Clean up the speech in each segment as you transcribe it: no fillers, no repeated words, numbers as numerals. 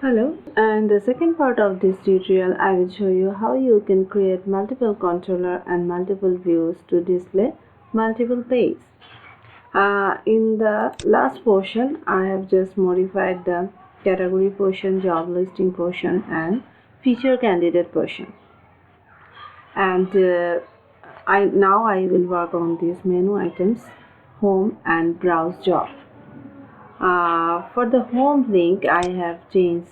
Hello, and the second part of this tutorial I will show you how you can create multiple controller and multiple views to display multiple pages. In the last portion I have just modified the category portion, job listing portion and feature candidate portion, and now I will work on these menu items, home and browse job. For the home link, I have changed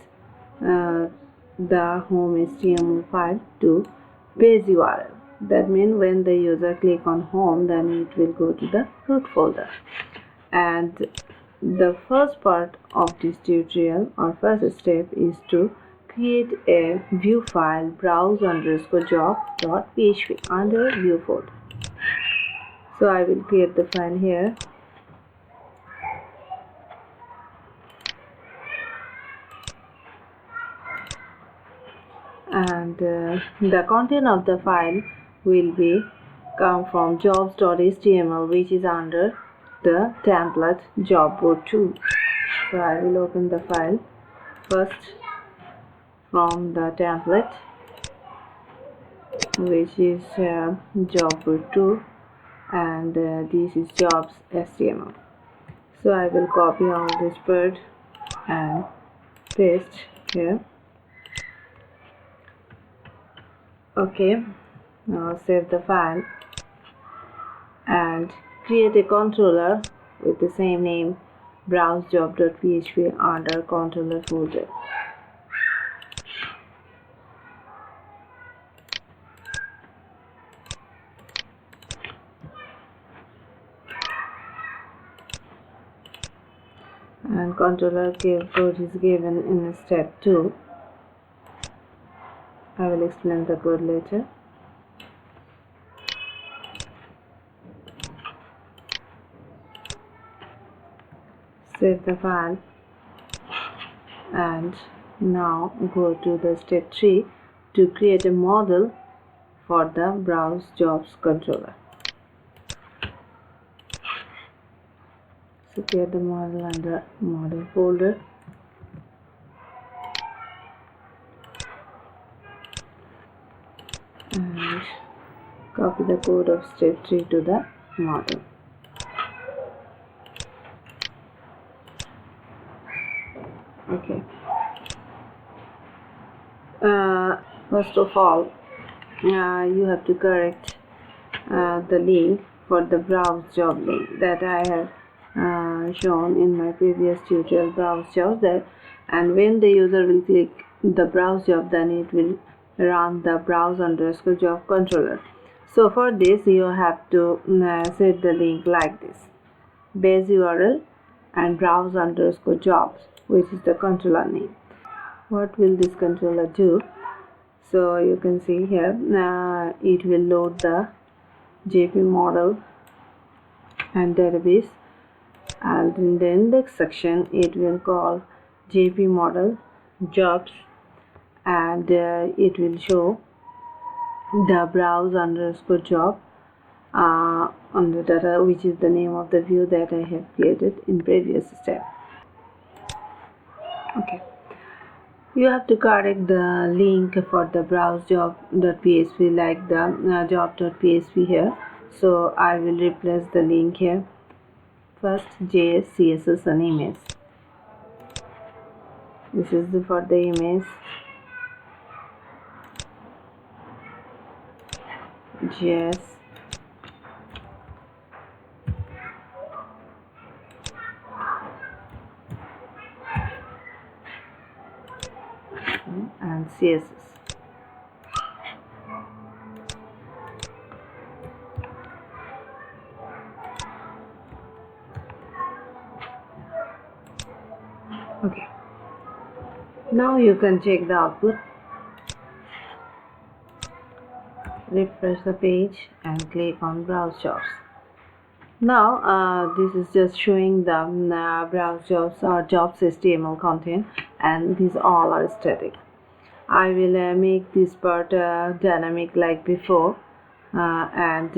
the home HTML file to page URL. That means when the user click on home, then it will go to the root folder. And the first part of this tutorial or first step is to create a view file browse_job.php under view folder. So I will create the file here. And the content of the file will be come from jobs.html, which is under the template job.2. So I will open the file first from the template, which is job.2, and this is jobs.html. So I will copy all this part and paste here. Okay, now save the file and create a controller with the same name, browse_job.php under controller folder. And controller code is given in step 2. I will explain the code later. Save the file and now go to the step 3 to create a model for the browse jobs controller. So create the model under model folder. And copy the code of step 3 to the model. Okay. First of all, you have to correct the link for the browse job link that I have shown in my previous tutorial, browse jobs, there, and when the user will click the browse job, then it will run the browse_job controller. So for this you have to set the link like this: base URL and browse_jobs, which is the controller name. What will this controller do? So you can see here, it will load the JP model and database, and in the index section it will call JP model jobs, and it will show the browse_job on the data, which is the name of the view that I have created in previous step. Okay, you have to correct the link for the browse_job.php like the job.php here. So I will replace the link here. First, JS, CSS and image. This is for the image. JS, and CSS. Okay, now you can check the output. Refresh the page and click on browse jobs. Now this is just showing the browse jobs or jobs HTML content, and these all are static. I will make this part dynamic like before, and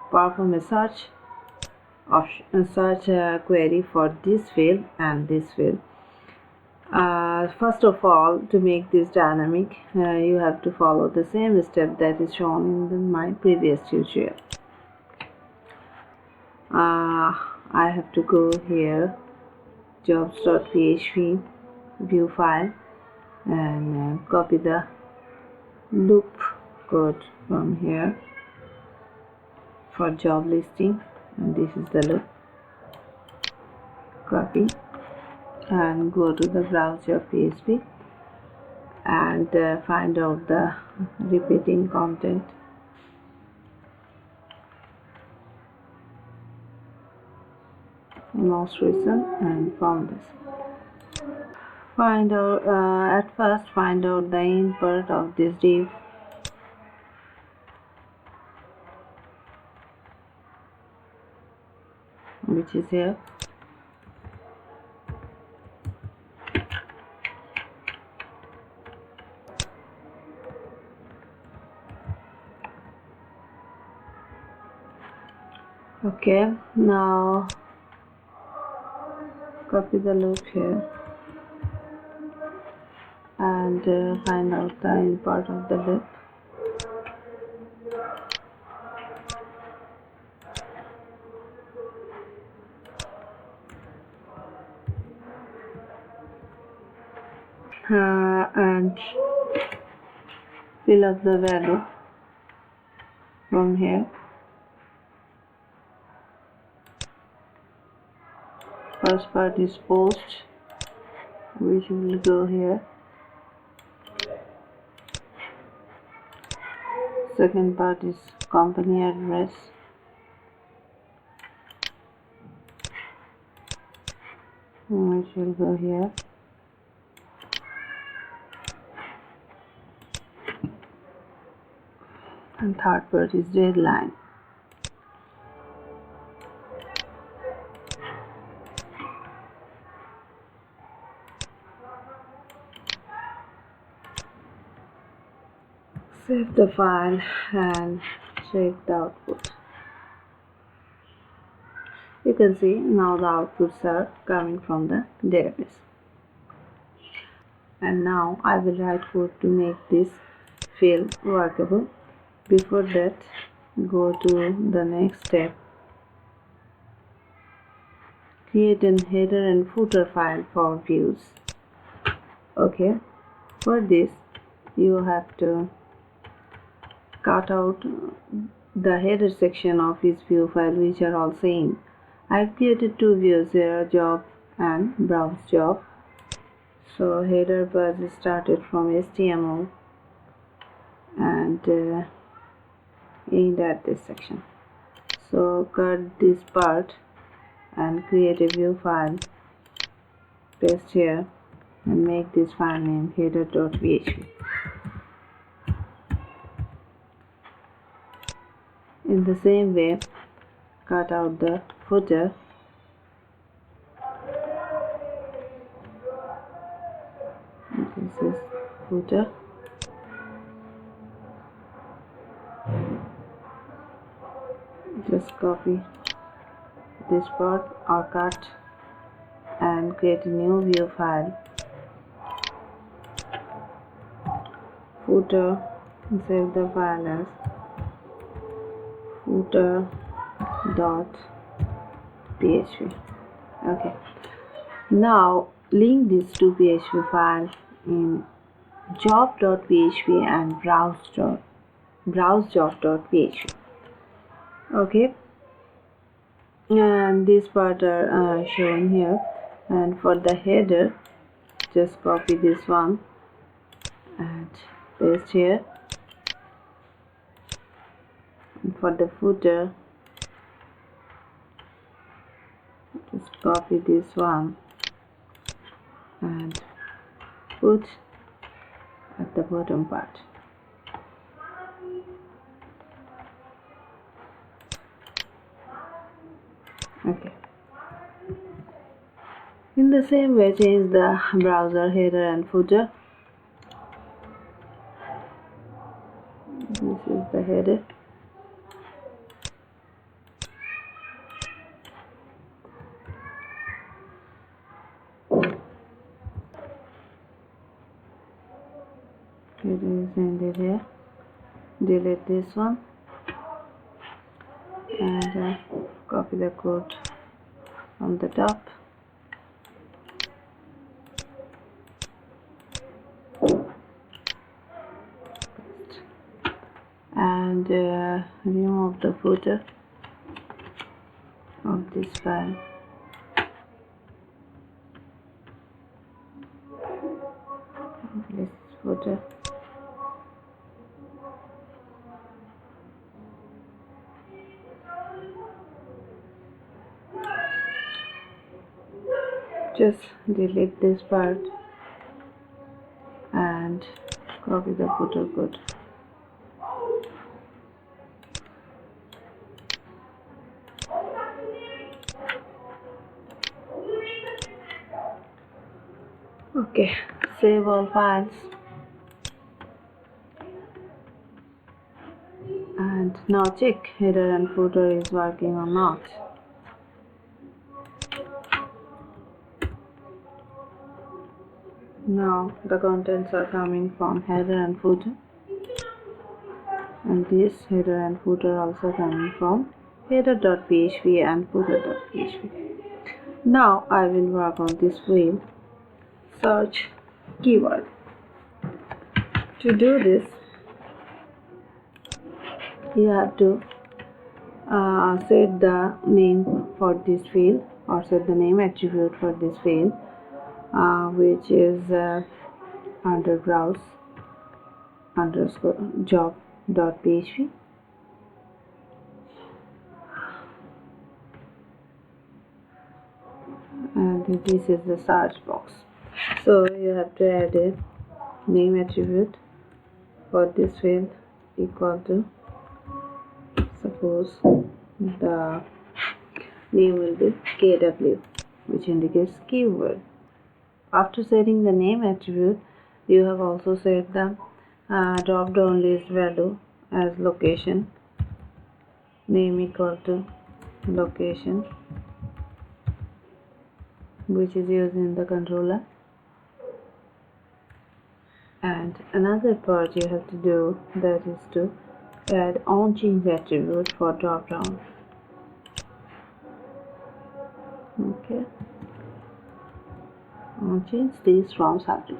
perform a search query for this field and this field. First of all, to make this dynamic, you have to follow the same step that is shown in my previous tutorial. I have to go here, jobs.php view file, and copy the loop code from here for job listing, and this is the loop. Copy and go to the browse.php and find out the repeating content. Most recent, and from this find out at first find out the input of this div, which is here. Okay, now copy the loop here and find out the import of the loop. And fill up the value from here. First part is post, which will go here. Second part is company address. Which will go here. And third part is deadline. Save the file and check the output. You can see now the outputs are coming from the database. And now I will write code to make this field workable. Before that, go to the next step. Create a header and footer file for views. Okay, for this you have to cut out the header section of each view file, which are all same. I've created two views here, job and browse job. So header was started from HTML and aimed at this section. So cut this part and create a view file, paste here and make this file name header.php. In the same way, cut out the footer. This is footer. Just copy this part or cut and create a new view file. Footer, and save the file as footer.php. Okay, now link these two PHP files in job.php and browsejob.php. Okay, and these parts are shown here. And for the header, just copy this one and paste here. And for the footer, just copy this one and put at the bottom part. Okay. In the same way, change the browser header and footer. This is the header. It is ended here. Delete this one and copy the code on the top. And remove the footer of this file. This footer. Just delete this part and copy the footer code. Okay, save all files. And now check header and footer is working or not. Now the contents are coming from header and footer, and this header and footer also coming from header.php and footer.php. Now I will work on this field, search keyword. To do this, you have to set the name for this field, or set the name attribute for this field, which is under browse underscore job.php. And this is the search box. So you have to add a name attribute for this field equal to, suppose the name will be KW, which indicates keyword. After setting the name attribute, you have also set the drop down list value as location, name equal to location, which is used in the controller. And another part you have to do, that is to add onChange attribute for drop down. Okay, onChange this from subject.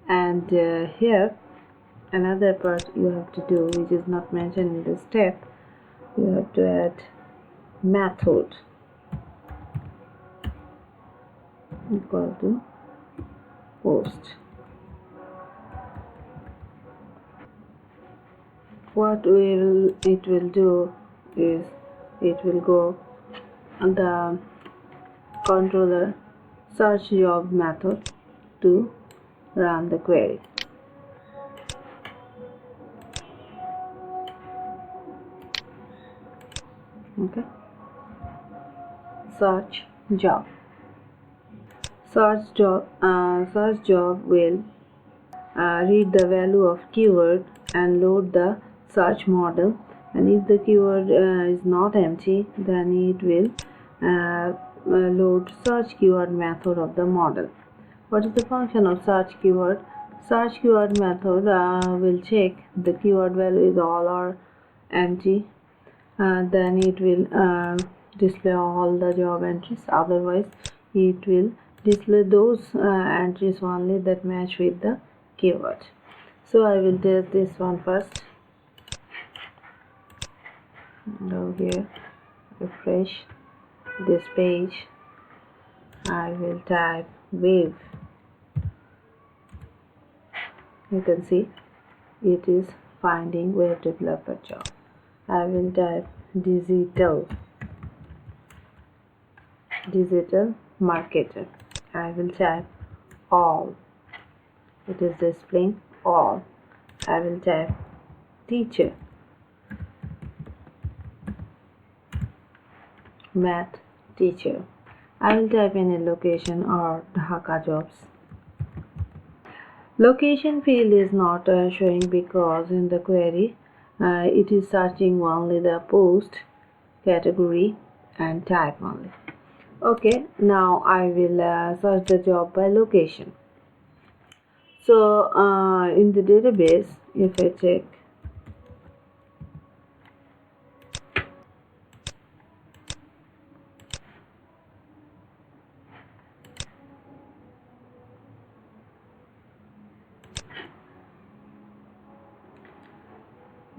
And here another part you have to do, which is not mentioned in this step. You have to add method equal to post. What it will do is, it will go on the controller search job method to run the query. Okay, search job. Search job will read the value of keyword and load the search model, and if the keyword is not empty, then it will load search keyword method of the model. What is the function of search keyword? Search keyword method will check the keyword value is all or empty, then it will display all the job entries. Otherwise it will display those entries only that match with the keyword. So I will test this one first. Go here, refresh this page. I will type wave. You can see it is finding web developer job. I will type digital marketer. I will type all. It is displaying all. I will type teacher, math teacher. I will type any location or Dhaka jobs. Location field is not showing because in the query it is searching only the post, category and type only. Okay, now I will search the job by location. So in the database, if I check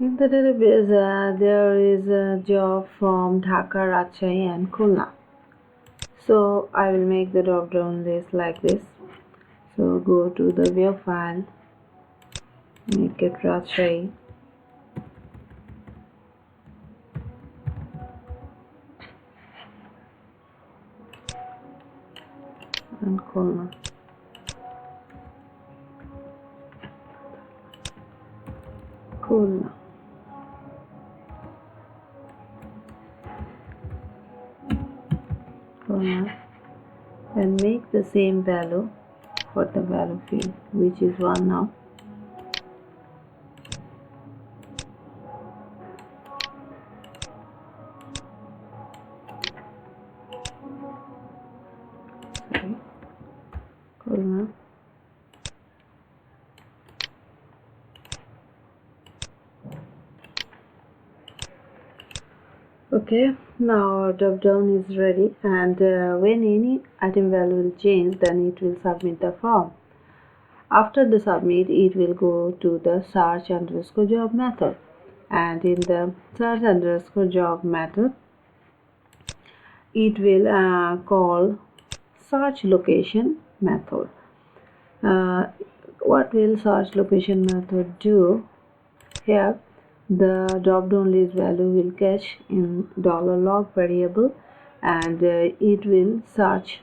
in the database, there is a job from Dhaka, Rajshahi and Khulna. So I will make the drop down list like this. So go to the view file, make it Rajshahi, and Khulna. Khulna. And make the same value for the value field, which is 1 now. Sorry. Column. Okay, now our drop down is ready, and when any item value will change, then it will submit the form. After the submit, it will go to the search underscore job method, and in the search underscore job method, it will call search location method. What will search location method do? Here the drop down list value will catch in $log variable, and it will search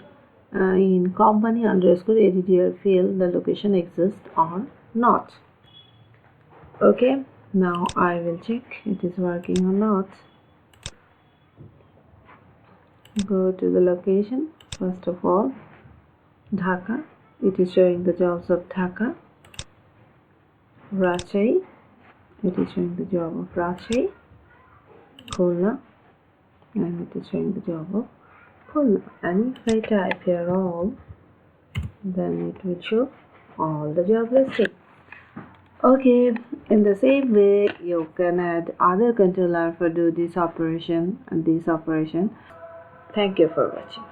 in company underscore editor field the location exists or not. Okay, now I will check it is working or not. Go to the location. First of all, Dhaka, it is showing the jobs of Dhaka. Rajshahi, it is showing the job of Rajshahi. Khulna, and it is showing the job of Khulna. And if I type here all, then it will show all the job listing. Okay, in the same way, you can add other controller for do this operation and this operation. Thank you for watching.